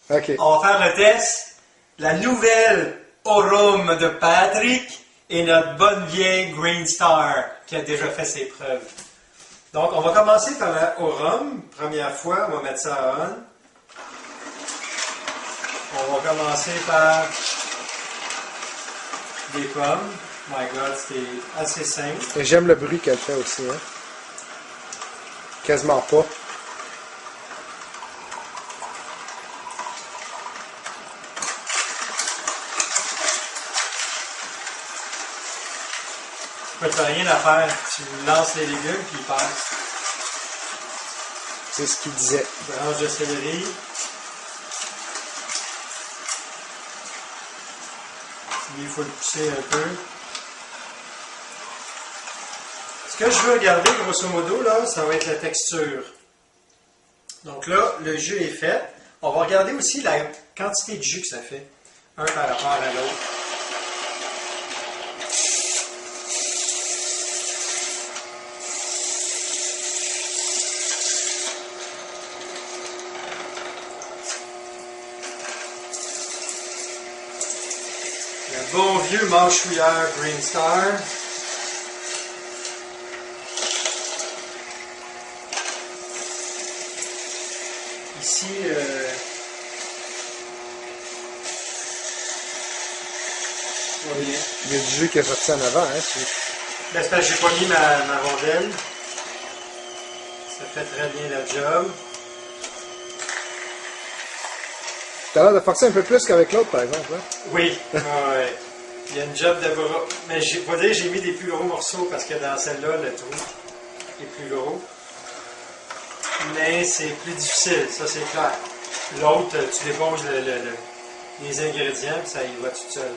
OK. On va faire le test. La nouvelle Aurum de Patrick et notre bonne vieille Green Star qui a déjà fait ses preuves. Donc, on va commencer par la Aurum. Première fois, on va mettre ça à on. On va commencer par des pommes. My God, c'est assez simple. Et j'aime le bruit qu'elle fait aussi. Hein? Quasiment pas. Tu n'as rien à faire. Tu lances les légumes puis ils passent. C'est ce qu'il disait. Branche de céleri. Il faut le pousser un peu. Ce que je veux regarder, grosso modo, là, ça va être la texture. Donc là, le jus est fait. On va regarder aussi la quantité de jus que ça fait. Un par rapport à l'autre. Le bon vieux mâchouilleur Green Star. Ici, Il y a du jus qui est sorti en avant. Hein? ben, c'est parce que j'ai pas mis ma rondelle. Ça fait très bien la job. T'as l'air de forcer un peu plus qu'avec l'autre, par exemple. Hein? Oui, ouais. Il y a une job de bras. Mais je vais dire j'ai mis des plus gros morceaux parce que dans celle-là, le trou est plus gros. Mais c'est plus difficile, ça c'est clair. L'autre, tu déposes les ingrédients et ça y va tout seul.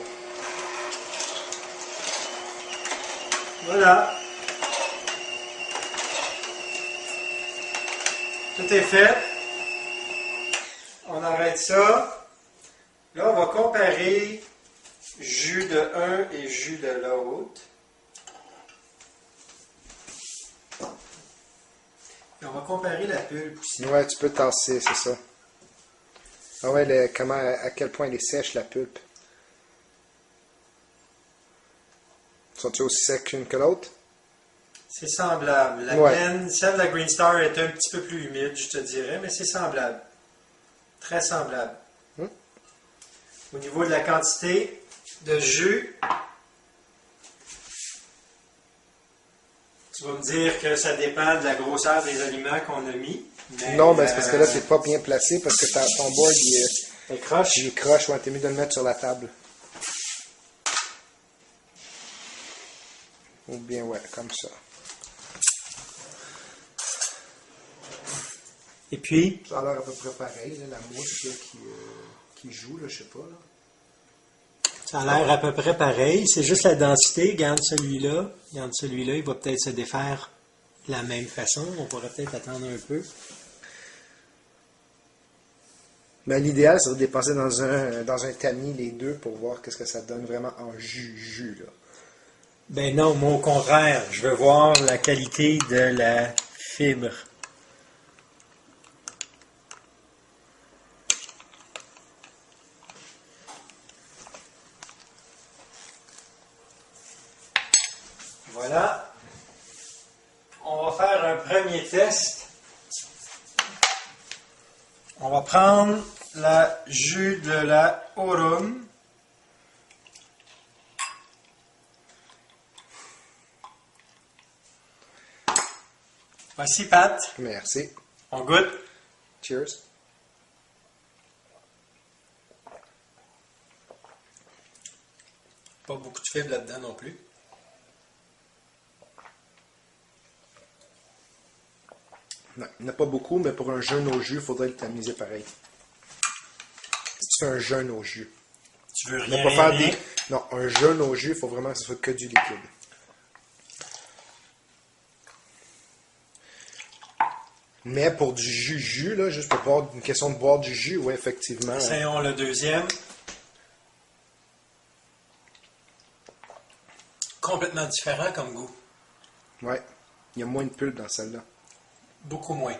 Voilà. Tout est fait. On arrête ça. Là, on va comparer jus de un et jus de l'autre. Et on va comparer la pulpe aussi. Ouais, tu peux tasser, c'est ça. Ah ouais, à quel point elle est sèche, la pulpe. Sont-ils aussi secs qu'une que l'autre? C'est semblable. La mienne, celle de la Green Star est un petit peu plus humide, je te dirais, mais c'est semblable. Très semblable. Au niveau de la quantité de jus, tu vas me dire que ça dépend de la grosseur des aliments qu'on a mis. Mais, non, mais c'est parce que là, c'est pas bien placé parce que ton board, il est croche. Il est croche, ouais, t'es mieux de le mettre sur la table. Ou bien, ouais, comme ça. Et puis? Ça a l'air à peu près pareil, là, la mousse là, qui joue, là, je sais pas. Là. Ça a l'air à peu près pareil. C'est juste la densité. Garde celui-là. Garde celui-là. Il va peut-être se défaire de la même façon. On pourrait peut-être attendre un peu. Ben, l'idéal, c'est de dépasser dans un tamis les deux pour voir qu'est-ce que ça donne vraiment en jus, là. Ben non, moi au contraire. Je veux voir la qualité de la fibre. Voilà. On va faire un premier test. On va prendre la jus de la Aurum. Voici, Pat. Merci. On goûte. Cheers. Pas beaucoup de fibres là-dedans non plus. Non, il n'y en a pas beaucoup, mais pour un jeûne au jus, il faudrait le tamiser pareil. Si tu fais un jeûne au jus. Tu veux Mais rien, pas faire rien. des... Non, un jeûne au jus, il faut vraiment que ce soit que du liquide. Mais pour du jus, là, juste pour boire, une question de boire du jus, oui, effectivement. Essayons le deuxième. Complètement différent comme goût. Ouais. Il y a moins de pulpe dans celle-là. Beaucoup moins.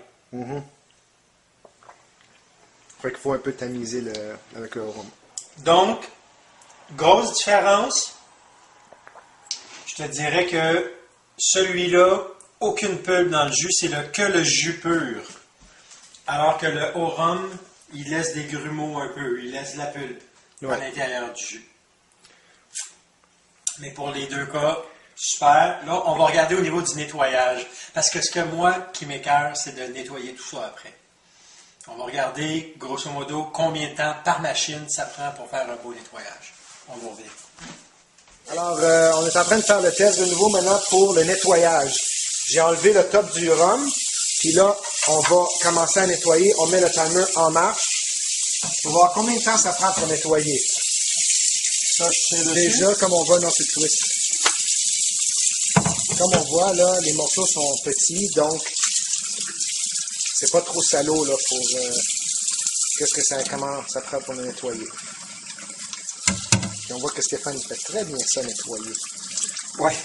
Fait qu'il faut un peu tamiser avec le rhum. Donc, grosse différence. Je te dirais que celui-là, aucune pulpe dans le jus, c'est que le jus pur. Alors que le haut rhum, il laisse des grumeaux un peu, il laisse de la pulpe à l'intérieur du jus. Mais pour les deux cas, super. Là, on va regarder au niveau du nettoyage. Parce que ce que moi qui m'écoeure, c'est de nettoyer tout ça après. On va regarder, grosso modo, combien de temps par machine ça prend pour faire un beau nettoyage. On va revenir. Alors, on est en train de faire le test de nouveau maintenant pour le nettoyage. J'ai enlevé le top du rhum, puis là, on va commencer à nettoyer. On met le timer en marche pour voir combien de temps ça prend pour nettoyer. Ça, je tire dessus. Déjà, comme on voit dans ce twist. Comme on voit, là, les morceaux sont petits, donc c'est pas trop salaud là, pour comment ça prend pour le nettoyer. Puis on voit que Stéphane fait très bien ça, nettoyer. Ouais.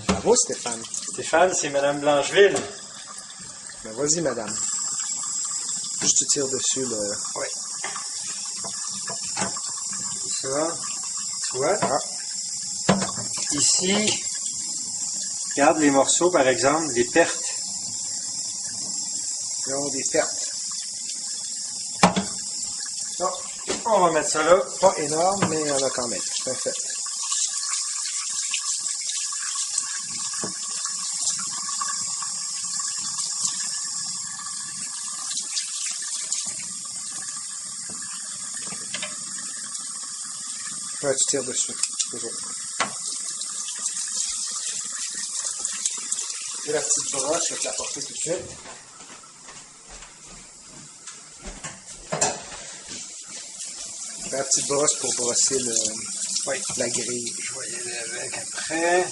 Bravo, Stéphane. Stéphane, c'est Mme Blancheville. Ben, vas-y, madame. Juste tu tires dessus, là. Oui. Ça. Tu vois? Ah. Ici, regarde les morceaux, par exemple, les pertes. Ils ont des pertes. Ça, on va mettre ça là. Pas énorme, mais il y en a quand même. C'est un fait. Ouais, tu tires dessus. Toujours. J'ai la petite brosse, je vais te la porter tout de suite. La petite brosse pour brosser la grille. Je vais y aller avec après.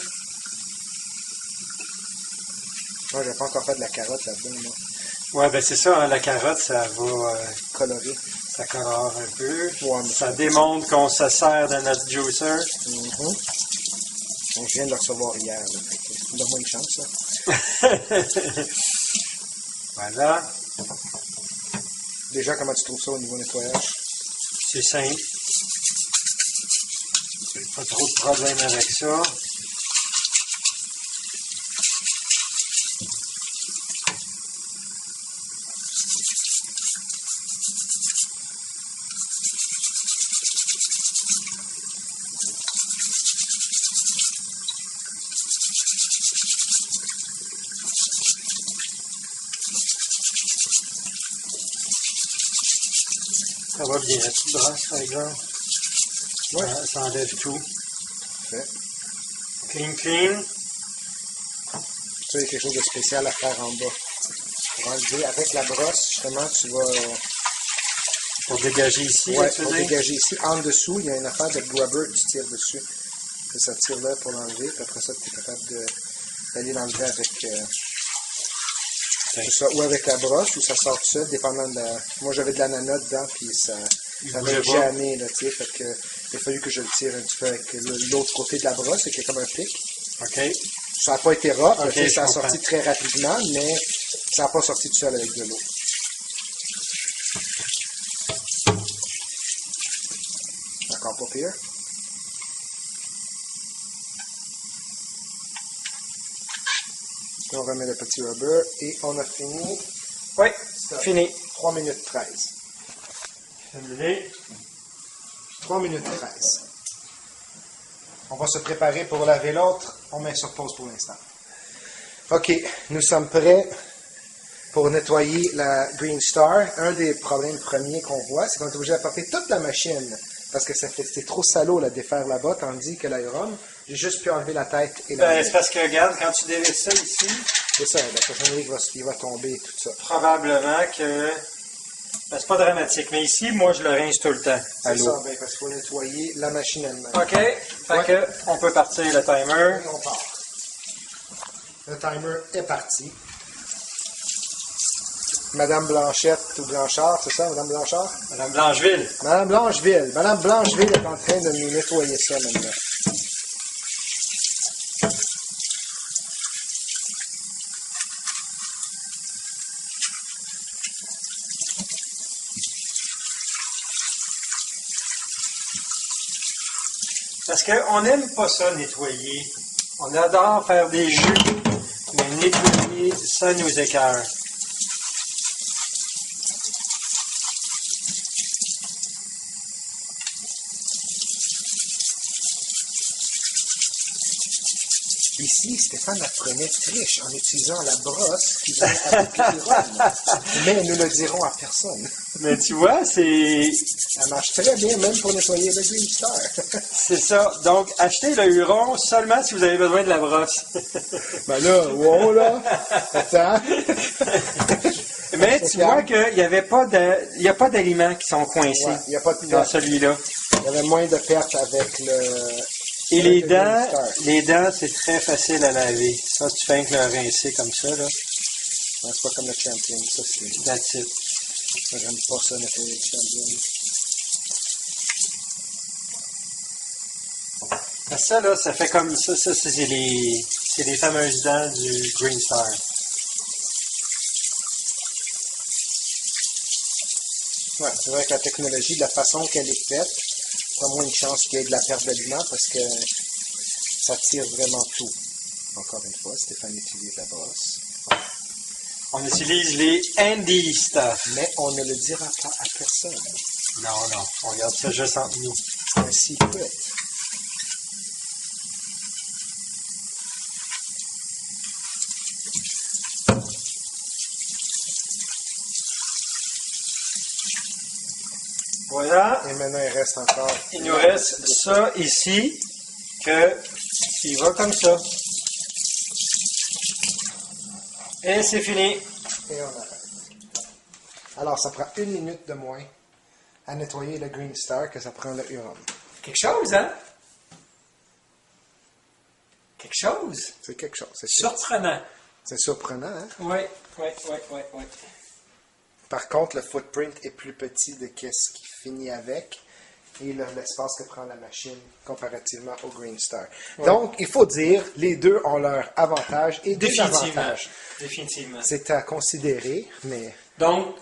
Moi, j'ai pas encore fait de la carotte là-dedans, moi. Ouais, ben c'est ça, hein, la carotte, ça va Colorer. ça colore un peu. Ouais, mais Ça démontre qu'on se sert de notre juicer. Donc, je viens de le recevoir hier. Donne-moi une chance, ça. Voilà. Déjà, comment tu trouves ça au niveau nettoyage? C'est simple. Pas trop de problème avec ça. Ça va bien, la petite brosse, par exemple. Oui. Ça enlève tout. Parfait. Clean, clean. Ça, il y a quelque chose de spécial à faire en bas. Pour enlever avec la brosse, justement, tu vas... Pour dégager ici, ouais, tu pour veux dire? dégager ici. En dessous, il y a une affaire de grubber, tu tires dessus. Que ça tire là pour l'enlever. Puis après ça, tu es capable d'aller l'enlever avec... c'est ça, ou avec la brosse, ou ça sort tout seul, dépendant de la... Moi, j'avais de l'ananas dedans, puis ça avait jamais, là, tu sais, fait que il a fallu que je le tire un petit peu avec l'autre côté de la brosse, c'est qu'il y a comme un pic. OK. Ça n'a pas été rough, Ok, tu sais, ça a je sorti comprends. très rapidement, mais ça n'a pas sorti tout seul avec de l'eau. Encore pas pire. On remet le petit rubber et on a fini. Oui, Stop. fini. 3 minutes 13. Terminé. 3 minutes 13. On va se préparer pour laver l'autre. On met sur pause pour l'instant. OK, nous sommes prêts pour nettoyer la Green Star. Un des problèmes premiers qu'on voit, c'est qu'on est obligé d'apporter toute la machine parce que c'était trop salaud là, de défaire là-bas, tandis que l'aérum, j'ai juste pu enlever la tête et la C'est parce que, regarde, quand tu dévisses ça ici, c'est ça, la cochonnerie il va tomber et tout ça. probablement que... Ben, c'est pas dramatique, mais ici, moi, je le rince tout le temps à C'est l'eau. ça, ben, parce qu'il faut nettoyer la machine elle-même. OK, fait que on peut partir le timer. Et on part. Le timer est parti. Madame Blanchette ou Blanchard, c'est ça, Madame Blanchard? Madame Blancheville. Madame Blancheville. Madame Blancheville est en train de nous nettoyer ça maintenant. Parce qu'on n'aime pas ça, nettoyer. On adore faire des jus, mais nettoyer, ça nous écœure. Ici, Stéphane apprenait triche en utilisant la brosse qui vient avec l'iron. Mais nous ne le dirons à personne. Mais tu vois, c'est Ça marche très bien, même pour nettoyer le Green Star. ça. Donc, achetez le Huron seulement si vous avez besoin de la brosse. Ben là, wow là! Attends! Mais tu vois qu'il n'y avait pas il y a pas d'aliments qui sont coincés Ouais, il n'y a pas de dans perte. celui-là. Il y avait moins de pertes avec le... Et avec le Green Star. les dents, c'est très facile à laver. Ça, tu fais que le rincer comme ça, là. Non, c'est pas comme le Champion, ça c'est... That's it. J'aime pas ça, nettoyer le Champion. Ça, là, ça fait comme ça. Ça, c'est les fameuses dents du Green Star. Ouais, c'est vrai que la technologie, de la façon qu'elle est faite, il y a moins de chance qu'il y ait de la perte d'aliments parce que ça tire vraiment tout. Encore une fois, Stéphane utilise la brosse. On utilise les Handy Stuff. Mais on ne le dira pas à personne. Non, on garde ça juste entre nous. C'est un secret. Voilà. Et maintenant, il reste encore... Il nous reste ça ici, qui va comme ça. Et c'est fini. Et on arrête. Alors, ça prend 1 minute de moins à nettoyer le Green Star que ça prend le Huron. Quelque chose, hein? Quelque chose. C'est quelque chose. Surprenant. C'est surprenant, hein? Oui. Par contre, le footprint est plus petit de ce qui finit avec et l'espace que prend la machine comparativement au Green Star. Ouais. Donc, il faut dire, les deux ont leurs avantages et désavantages. Définitivement. C'est à considérer, mais Donc,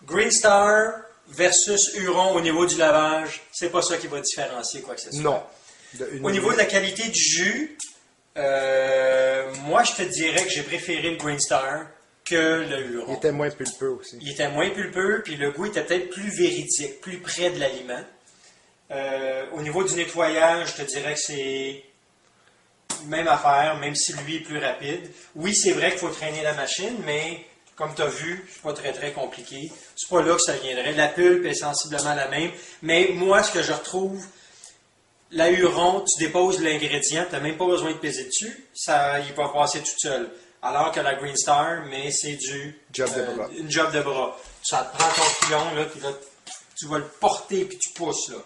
Green Star versus Huron au niveau du lavage, c'est pas ça qui va différencier quoi que ce soit. non. Au niveau de la qualité du jus, moi je te dirais que j'ai préféré le Green Star que le Huron. Il était moins pulpeux aussi. Il était moins pulpeux, puis le goût était peut-être plus véridique, plus près de l'aliment. Au niveau du nettoyage, je te dirais que c'est même affaire, même si lui est plus rapide. Oui, c'est vrai qu'il faut traîner la machine, mais comme tu as vu, c'est pas très très compliqué. C'est pas là que ça viendrait. La pulpe est sensiblement la même. Mais moi, ce que je retrouve, la Huron, tu déposes l'ingrédient, tu n'as même pas besoin de peser dessus, ça, il va passer tout seul. Alors que la Green Star, mais c'est Job de bras. une job de bras. Ça te prend ton pilon, là, puis là, tu vas le porter, puis tu pousses. Là.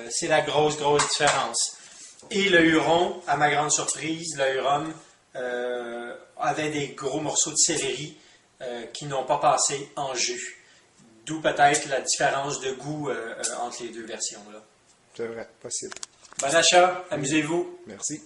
C'est la grosse différence. Et le Huron, à ma grande surprise, le Huron avait des gros morceaux de céleri qui n'ont pas passé en jus. D'où peut-être la différence de goût entre les deux versions. Là. C'est vrai, possible. Bon achat, amusez-vous. Merci.